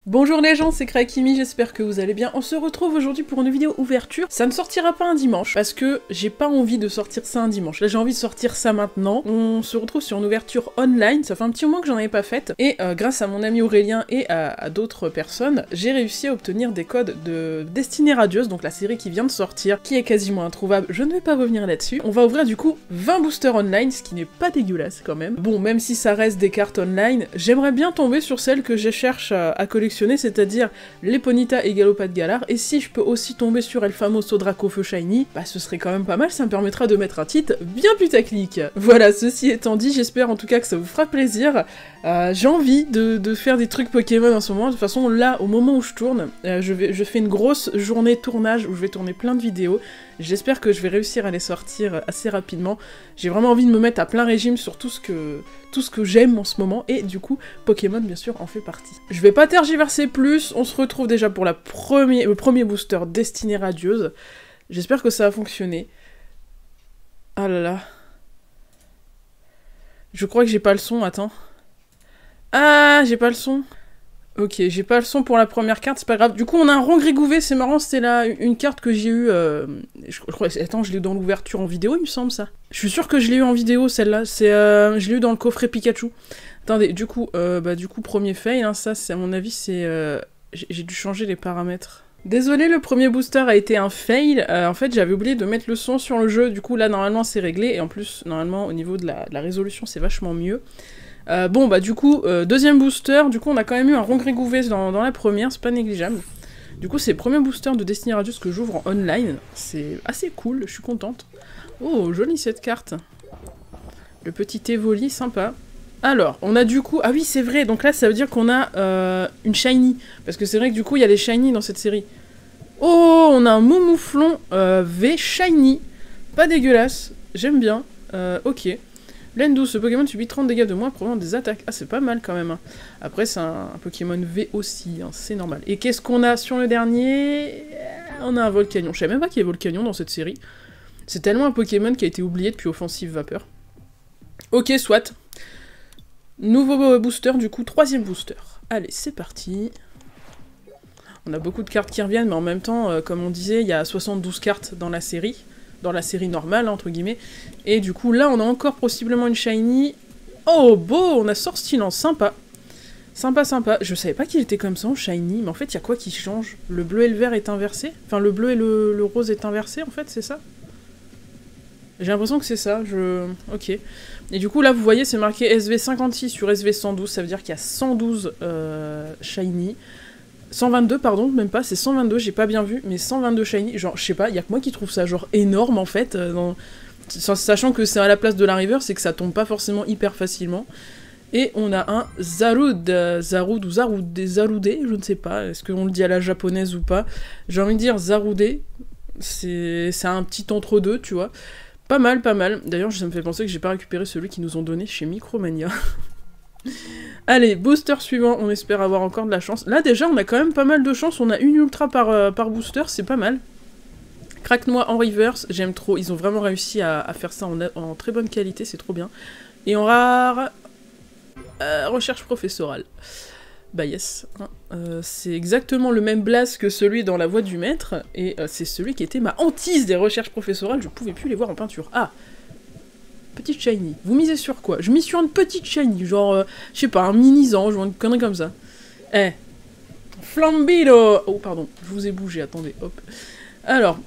Bonjour les gens, c'est Krakimi, j'espère que vous allez bien. On se retrouve aujourd'hui pour une vidéo ouverture. Ça ne sortira pas un dimanche, parce que j'ai pas envie de sortir ça un dimanche. Là j'ai envie de sortir ça maintenant. On se retrouve sur une ouverture online, ça fait un petit moment que j'en avais pas faite. Et grâce à mon ami Aurélien et à d'autres personnes, j'ai réussi à obtenir des codes de Destinée Radieuse, donc la série qui vient de sortir, qui est quasiment introuvable, je ne vais pas revenir là-dessus. On va ouvrir du coup 20 boosters online, ce qui n'est pas dégueulasse quand même. Bon, même si ça reste des cartes online, j'aimerais bien tomber sur celles que je cherche à collectionner, c'est-à-dire les Ponyta et Galopade Galar, et si je peux aussi tomber sur El Famoso Dracofeu Shiny, bah ce serait quand même pas mal, ça me permettra de mettre un titre bien putaclic. Voilà, ceci étant dit, j'espère en tout cas que ça vous fera plaisir. J'ai envie de faire des trucs Pokémon en ce moment. De toute façon, là, au moment où je tourne, je fais une grosse journée tournage où je vais tourner plein de vidéos. J'espère que je vais réussir à les sortir assez rapidement. J'ai vraiment envie de me mettre à plein régime sur tout ce que j'aime en ce moment, et du coup, Pokémon, bien sûr, en fait partie. Je vais pas tergiverser plus, on se retrouve déjà pour le premier booster Destinée Radieuse. J'espère que ça va fonctionner. Ah là là. Je crois que j'ai pas le son, attends. Ah, j'ai pas le son. Ok, j'ai pas le son pour la première carte, c'est pas grave. Du coup, on a un Rongrigouvé, c'est marrant, c'était là une carte que j'ai eue... je crois... Attends, je l'ai eu dans l'ouverture en vidéo, il me semble, ça. Je suis sûre que je l'ai eu en vidéo, celle-là. Je l'ai eu dans le coffret Pikachu. Attendez, du coup, premier fail, hein, ça, à mon avis, c'est... J'ai dû changer les paramètres. Désolé, le premier booster a été un fail. En fait, j'avais oublié de mettre le son sur le jeu, du coup, là, normalement, c'est réglé. Et en plus, normalement, au niveau de la résolution, c'est vachement mieux. Bon, bah du coup, deuxième booster, du coup on a quand même eu un Rongrigouvé dans la première, c'est pas négligeable. Du coup c'est le premier booster de Destinée Radieuse que j'ouvre en online, c'est assez cool, je suis contente. Oh, jolie cette carte. Le petit Evoli, sympa. Alors, on a du coup... Ah oui, c'est vrai, donc là ça veut dire qu'on a une Shiny, parce que c'est vrai que du coup il y a des Shiny dans cette série. Oh, on a un Momouflon V Shiny, pas dégueulasse, j'aime bien, ok. Laine douce, ce Pokémon subit 30 dégâts de moins provenant des attaques. Ah, c'est pas mal quand même. Hein. Après, c'est un Pokémon V aussi, hein, c'est normal. Et qu'est-ce qu'on a sur le dernier? On a un Volcanion. Je savais même pas qu'il y avait Volcanion dans cette série. C'est tellement un Pokémon qui a été oublié depuis Offensive Vapeur. Ok, soit. Nouveau booster, du coup, troisième booster. Allez, c'est parti. On a beaucoup de cartes qui reviennent, mais en même temps, comme on disait, il y a 72 cartes dans la série normale, entre guillemets. Et du coup, là, on a encore possiblement une Shiny. Oh, beau, on a Sortilance, sympa. Sympa, sympa. Je savais pas qu'il était comme ça en Shiny, mais en fait, il y a quoi qui change? Le bleu et le vert est inversé? Enfin, le bleu et le rose est inversé, en fait, c'est ça? J'ai l'impression que c'est ça, Ok. Et du coup, là, vous voyez, c'est marqué SV56 sur SV112, ça veut dire qu'il y a 112 Shiny. 122, pardon, même pas, c'est 122, j'ai pas bien vu, mais 122 shiny, genre, je sais pas, y a que moi qui trouve ça, genre, énorme, en fait, sachant que c'est à la place de la river, c'est que ça tombe pas forcément hyper facilement. Et on a un Zaroud, Zaroudé, je ne sais pas, est-ce qu'on le dit à la japonaise ou pas, j'ai envie de dire Zaroudé, c'est un petit entre-deux, tu vois, pas mal, d'ailleurs, ça me fait penser que j'ai pas récupéré celui qu'ils nous ont donné chez Micromania. Allez, booster suivant, on espère avoir encore de la chance. Là déjà on a quand même pas mal de chance, on a une ultra par booster, c'est pas mal. Crack-noix en reverse, j'aime trop, ils ont vraiment réussi à faire ça en très bonne qualité, c'est trop bien. Et en rare... recherche professorale. Bah yes, c'est exactement le même blaze que celui dans La Voix du Maître, et c'est celui qui était ma hantise des recherches professorales, je pouvais plus les voir en peinture. Ah, petite shiny. Vous misez sur quoi? Je mise sur une petite shiny, genre, je sais pas, un mini-ange ou une connerie comme ça. Eh. Flambino. Oh, pardon, je vous ai bougé, attendez, hop. Alors,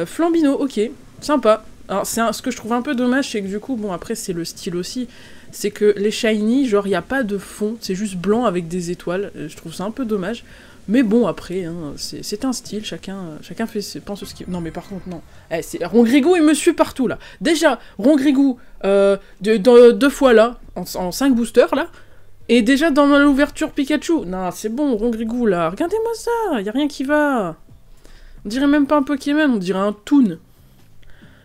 Flambino, ok, sympa. Alors, ce que je trouve un peu dommage, c'est que du coup, bon, après, c'est le style aussi, c'est que les shiny, genre, il n'y a pas de fond, c'est juste blanc avec des étoiles, je trouve ça un peu dommage. Mais bon, après, hein, c'est un style, chacun pense ce qu'il... Non, mais par contre, non. Eh, Rongrigou, il me suit partout, là. Déjà, Rongrigou, deux fois, là, en 5 boosters, là, et déjà dans l'ouverture Pikachu. Non, c'est bon, Rongrigou, là. Regardez-moi ça, y a rien qui va. On dirait même pas un Pokémon, on dirait un Toon.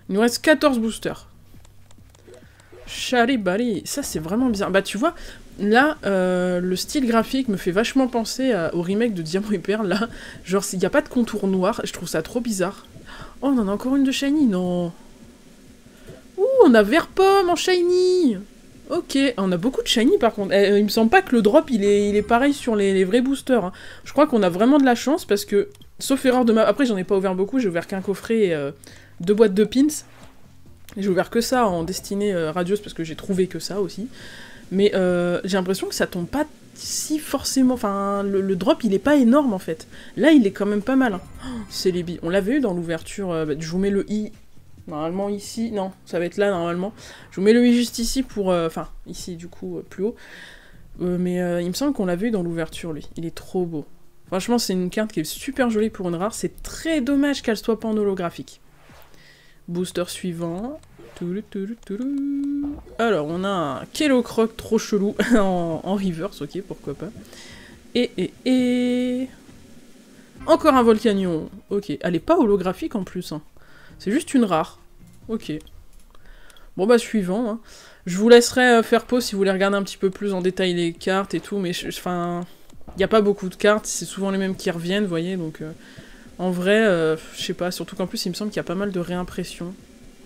Il nous reste 14 boosters. Charibari, ça, c'est vraiment bizarre. Bah, tu vois... Là, le style graphique me fait vachement penser au remake de Diamant et Perle, là. Genre, il n'y a pas de contour noir, je trouve ça trop bizarre. Oh, on en a encore une de Shiny, non. Ouh, on a Vert Pomme en Shiny. Ok, on a beaucoup de shiny par contre. Il me semble pas que le drop il est pareil sur les vrais boosters. Hein. Je crois qu'on a vraiment de la chance parce que, sauf erreur de ma... Après j'en ai pas ouvert beaucoup, j'ai ouvert qu'un coffret et 2 boîtes de pins. J'ai ouvert que ça en destinée radieuse parce que j'ai trouvé que ça aussi. Mais j'ai l'impression que ça tombe pas si forcément... Enfin, le drop il est pas énorme en fait. Là il est quand même pas mal. Hein. Oh, c'est les billes. On l'avait eu dans l'ouverture... je vous mets le i... Normalement ici, non, ça va être là normalement. Je vous mets le i juste ici pour... Enfin, ici du coup, plus haut. Mais il me semble qu'on l'a vu dans l'ouverture lui. Il est trop beau. Franchement, c'est une carte qui est super jolie pour une rare. C'est très dommage qu'elle soit pas en holographique. Booster suivant. Alors, on a un Kellocroc trop chelou en reverse, ok, pourquoi pas. Et... Encore un Volcanion. Ok, elle est pas holographique en plus, hein. C'est juste une rare. Ok. Bon bah suivant. Hein. Je vous laisserai faire pause si vous voulez regarder un petit peu plus en détail les cartes et tout, mais enfin... Il n'y a pas beaucoup de cartes, c'est souvent les mêmes qui reviennent, vous voyez, donc... en vrai, je sais pas, surtout qu'en plus il me semble qu'il y a pas mal de réimpressions.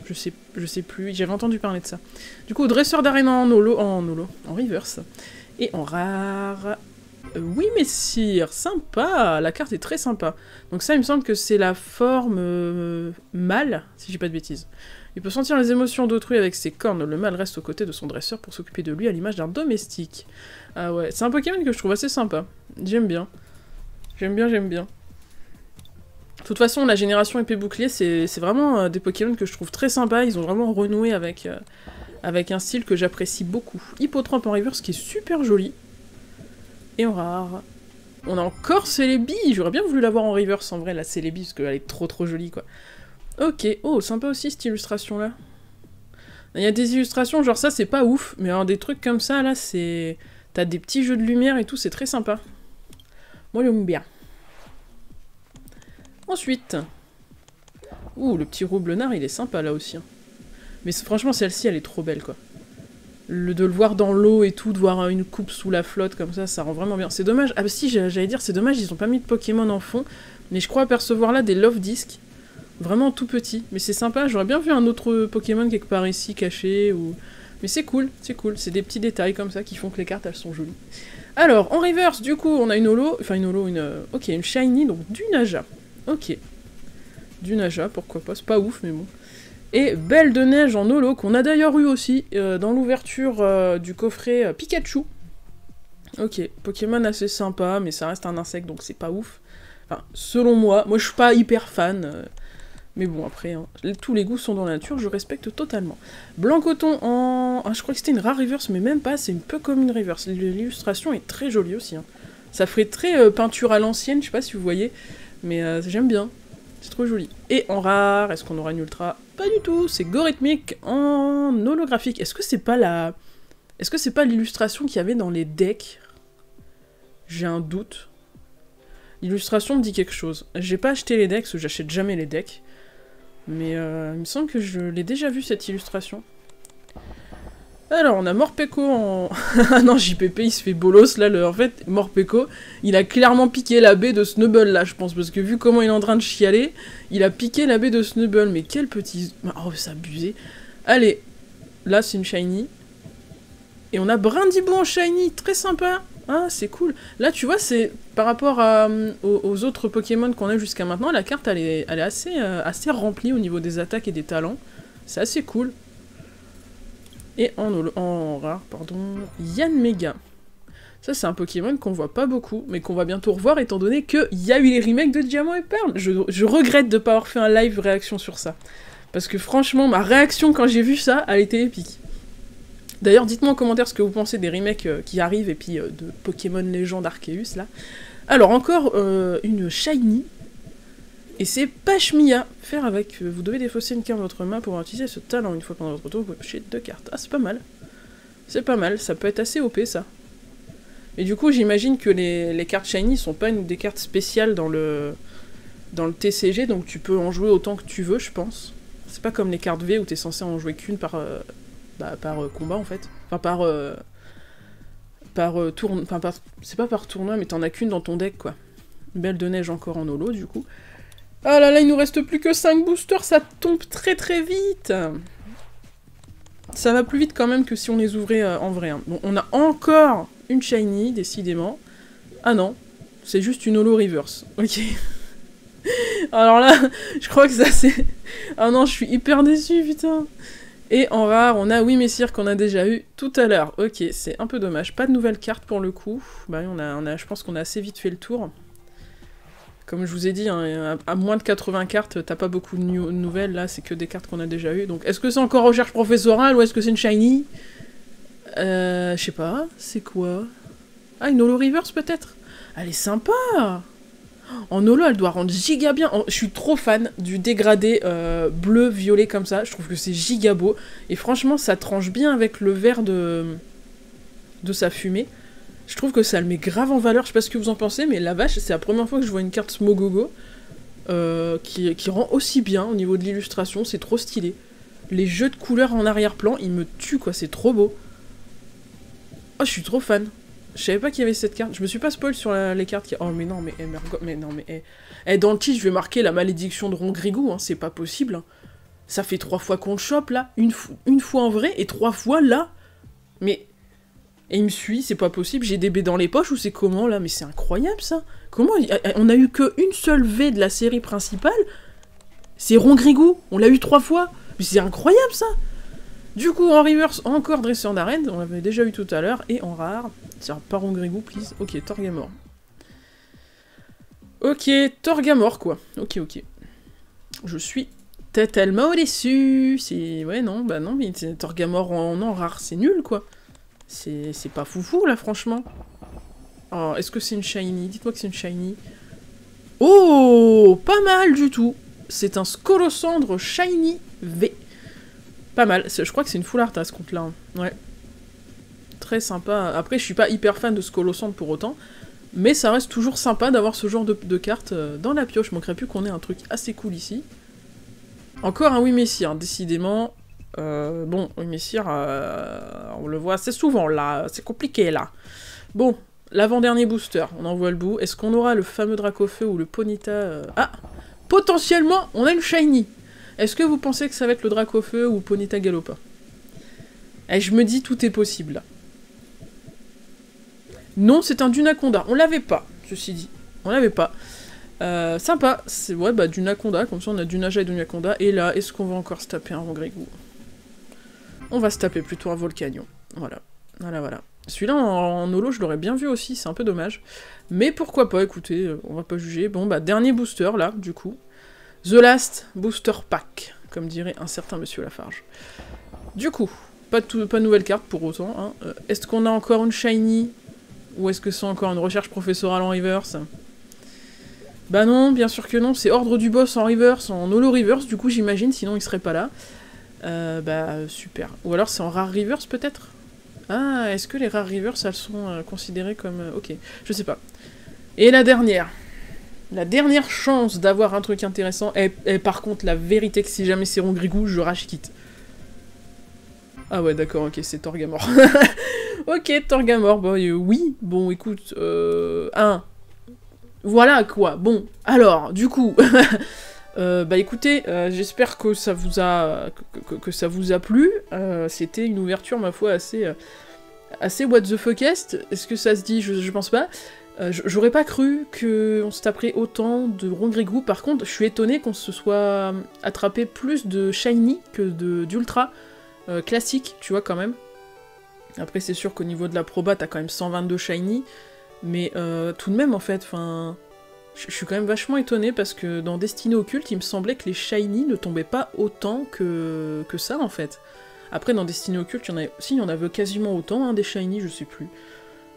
Je sais plus, j'avais entendu parler de ça. Du coup, dresseur d'arène en reverse. Et en rare... oui, messire, sympa, la carte est très sympa. Donc ça, il me semble que c'est la forme mâle, si j'ai pas de bêtises. Il peut sentir les émotions d'autrui avec ses cornes, le mâle reste aux côtés de son dresseur pour s'occuper de lui à l'image d'un domestique. Ah ouais, c'est un Pokémon que je trouve assez sympa. J'aime bien. J'aime bien. De toute façon, la génération épée bouclier, c'est vraiment des Pokémon que je trouve très sympas. Ils ont vraiment renoué avec un style que j'apprécie beaucoup. Hippotrampe en reverse qui est super joli. Et en rare. On a encore Celebi. J'aurais bien voulu l'avoir en reverse en vrai, la Celebi, parce qu'elle est trop jolie quoi. Ok, oh, sympa aussi cette illustration là. Il y a des illustrations, genre ça c'est pas ouf, mais alors des trucs comme ça là, c'est... T'as des petits jeux de lumière et tout, c'est très sympa. Moi j'aime bien. Ensuite... Ouh, le petit roublenard, il est sympa là aussi. Hein. Mais franchement, celle-ci, elle est trop belle, quoi. De le voir dans l'eau et tout, de voir une coupe sous la flotte comme ça rend vraiment bien. C'est dommage... Ah bah si, j'allais dire, c'est dommage, ils ont pas mis de Pokémon en fond, mais je crois apercevoir là des Love Discs. Vraiment tout petits. Mais c'est sympa, j'aurais bien vu un autre Pokémon quelque part ici, caché, ou... Mais c'est cool. C'est des petits détails comme ça qui font que les cartes, elles sont jolies. Alors, en reverse, du coup, on a une holo... Enfin, une holo, ok, une shiny, donc du Naja. Ok. Du Naja, pourquoi pas, c'est pas ouf, mais bon. Et Belle de Neige en holo, qu'on a d'ailleurs eu aussi, dans l'ouverture du coffret Pikachu. Ok, Pokémon assez sympa, mais ça reste un insecte, donc c'est pas ouf. Enfin, selon moi, je suis pas hyper fan... Mais bon, après, hein, tous les goûts sont dans la nature, je respecte totalement. Blanc coton en... Ah, je crois que c'était une rare reverse, mais même pas, c'est une peu comme une reverse. L'illustration est très jolie aussi. Hein. Ça ferait très peinture à l'ancienne, je sais pas si vous voyez, mais j'aime bien. C'est trop joli. Et en rare, est-ce qu'on aura une ultra? Pas du tout, c'est Gorithmic en holographique. Est-ce que c'est pas la... Est-ce que c'est pas l'illustration qu'il y avait dans les decks? J'ai un doute. L'illustration me dit quelque chose. J'ai pas acheté les decks, parce que j'achète jamais les decks. Mais il me semble que je l'ai déjà vu cette illustration. Alors, on a Morpeko en... Ah non, JPP, il se fait bolos, là, en fait, Morpeko, il a clairement piqué la baie de Snubble, là, je pense, parce que vu comment il est en train de chialer, il a piqué la baie de Snubble, mais quel petit... Oh, c'est abusé. Allez, là, c'est une shiny. Et on a Brindibou en shiny, très sympa. Ah, c'est cool. Là, tu vois, c'est par rapport aux autres Pokémon qu'on a jusqu'à maintenant, la carte, elle est assez remplie au niveau des attaques et des talents. C'est assez cool. Et en rare, pardon, Yanmega. Ça, c'est un Pokémon qu'on voit pas beaucoup, mais qu'on va bientôt revoir, étant donné qu'il y a eu les remakes de Diamant et Perle. Je regrette de pas avoir fait un live réaction sur ça. Parce que franchement, ma réaction quand j'ai vu ça, elle était épique. D'ailleurs, dites-moi en commentaire ce que vous pensez des remakes qui arrivent, et puis de Pokémon Légende Arceus, là. Alors, encore une shiny, et c'est Pashmia. Faire avec, vous devez défausser une carte de votre main pour utiliser ce talent. Une fois pendant votre tour, vous pouvez piocher 2 cartes. Ah, c'est pas mal. C'est pas mal, ça peut être assez OP, ça. Et du coup, j'imagine que les cartes shiny sont pas des cartes spéciales dans le TCG, donc tu peux en jouer autant que tu veux, je pense. C'est pas comme les cartes V où t'es censé en jouer qu'une par combat en fait. Enfin c'est pas par tournoi, mais t'en as qu'une dans ton deck quoi. Belle de Neige encore en holo du coup. Ah là là, il nous reste plus que 5 boosters, ça tombe très vite. Ça va plus vite quand même que si on les ouvrait en vrai. Hein. Bon, on a encore une shiny, décidément. Ah non, c'est juste une holo reverse. Ok. Alors là, je crois que ça c'est... Ah non, je suis hyper déçue, putain. Et en rare, on a Oui Messire qu'on a déjà eu tout à l'heure. Ok, c'est un peu dommage. Pas de nouvelles cartes pour le coup. Bah oui, je pense qu'on a assez vite fait le tour. Comme je vous ai dit, hein, à moins de 80 cartes, t'as pas beaucoup de nouvelles, là, c'est que des cartes qu'on a déjà eues. Donc, est-ce que c'est encore recherche professorale ou est-ce que c'est une shiny? Je sais pas, c'est quoi? Ah, une holo reverse peut-être? Elle est sympa! En holo, elle doit rendre giga bien. Je suis trop fan du dégradé bleu-violet comme ça, je trouve que c'est giga beau. Et franchement, ça tranche bien avec le vert de sa fumée. Je trouve que ça le met grave en valeur, je sais pas ce que vous en pensez, mais la vache, c'est la première fois que je vois une carte Smogogo qui rend aussi bien au niveau de l'illustration, c'est trop stylé. Les jeux de couleurs en arrière-plan, ils me tuent quoi, c'est trop beau. Oh, je suis trop fan. Je savais pas qu'il y avait cette carte, je me suis pas spoil sur les cartes qui... Oh mais non, mais non, mais... dans le titre, je vais marquer la malédiction de Rongrigou, hein, c'est pas possible. Hein. Ça fait 3 fois qu'on le chope, là. Une fois en vrai, et 3 fois, là. Mais... Et il me suit, c'est pas possible, j'ai des baies dans les poches ou c'est comment là? Mais c'est incroyable ça! Comment on a eu qu'une seule V de la série principale? C'est Rongrigou, on l'a eu 3 fois! Mais c'est incroyable ça! Du coup, en reverse, encore dresseur d'arène, on l'avait déjà eu tout à l'heure, et en rare, tiens, pas Rongrigou, please. Ok, Torgamor. Ok, Torgamor quoi. Ok. Je suis tellement déçu! C'est... Ouais, non, bah non, mais Torgamor en rare, c'est nul quoi! C'est pas foufou, là, franchement. Oh, est-ce que c'est une shiny? Dites-moi que c'est une shiny. Oh, pas mal du tout. C'est un Scolosandre shiny V. Pas mal. Je crois que c'est une full art à ce compte-là. Hein. Ouais. Très sympa. Après, je suis pas hyper fan de Scolosandre pour autant. Mais ça reste toujours sympa d'avoir ce genre de cartes dans la pioche. Je manquerait plus qu'on ait un truc assez cool ici. Encore un Oui Messire, décidément. Bon, Oui Messire, on le voit assez souvent là, c'est compliqué là. Bon, l'avant-dernier booster, on en voit le bout. Est-ce qu'on aura le fameux Dracofeu ou le Ponyta Ah, potentiellement, on a une shiny. Est-ce que vous pensez que ça va être le Dracofeu ou Ponyta Galopa? Et je me dis, tout est possible là. Non, c'est un Dunaconda, on l'avait pas, ceci dit. On l'avait pas. Sympa, c'est ouais, bah Dunaconda, comme ça on a Dunaja et Dunaconda. Et là, est-ce qu'on va encore se taper un Rongrigou? On va se taper plutôt un Volcanion. Voilà. Celui-là, en holo, je l'aurais bien vu aussi, c'est un peu dommage. Mais pourquoi pas, écoutez, on va pas juger. Bon, bah, dernier booster, là, du coup. The Last Booster Pack, comme dirait un certain Monsieur Lafarge. Du coup, pas de nouvelle carte pour autant. Hein. Est-ce qu'on a encore une shiny? Ou est-ce que c'est encore une recherche professorale en reverse? Bah non, bien sûr que non, c'est Ordre du Boss en reverse, en holo reverse, du coup j'imagine, sinon il serait pas là. Bah super. Ou alors c'est en rare reverse peut-être? Ah, est-ce que les rares reverse elles sont considérées comme... ok, je sais pas. Et la dernière chance d'avoir un truc intéressant est par contre la vérité que si jamais c'est Rongrigou, je rage quitte. Ah ouais d'accord, ok, c'est Torgamor. Ok, Torgamor, bah oui, bon écoute, voilà quoi, bon, alors, du coup... bah écoutez, j'espère que ça vous a plu. C'était une ouverture, ma foi, assez what the fuckest. Est-ce que ça se dit? Je pense pas. J'aurais pas cru qu'on se taperait autant de Rongrigou. Par contre, je suis étonnée qu'on se soit attrapé plus de shiny que d'ultra classique, tu vois, quand même. Après, c'est sûr qu'au niveau de la proba, t'as quand même 122 shiny. Mais tout de même, en fait, enfin... Je suis quand même vachement étonnée parce que dans Destinée Occulte, il me semblait que les shiny ne tombaient pas autant que ça, en fait. Après, dans Destinée Occulte, il y en avait quasiment autant, hein, des shiny, je sais plus.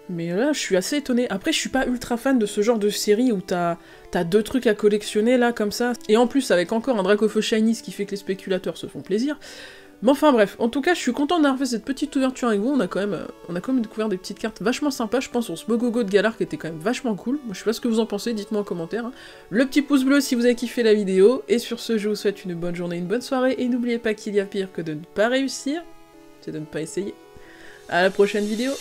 Mais là, je suis assez étonnée. Après, je suis pas ultra fan de ce genre de série où t'as 2 trucs à collectionner, là, comme ça. Et en plus, avec encore un Dracofeu shiny, ce qui fait que les spéculateurs se font plaisir. Mais enfin bref, en tout cas, je suis content d'avoir fait cette petite ouverture avec vous, on a quand même découvert des petites cartes vachement sympas, je pense au Smogogo de Galar qui était quand même vachement cool, moi je sais pas ce que vous en pensez, dites-moi en commentaire, hein. Le petit pouce bleu si vous avez kiffé la vidéo, et sur ce, je vous souhaite une bonne journée, une bonne soirée, et n'oubliez pas qu'il y a pire que de ne pas réussir, c'est de ne pas essayer. À la prochaine vidéo.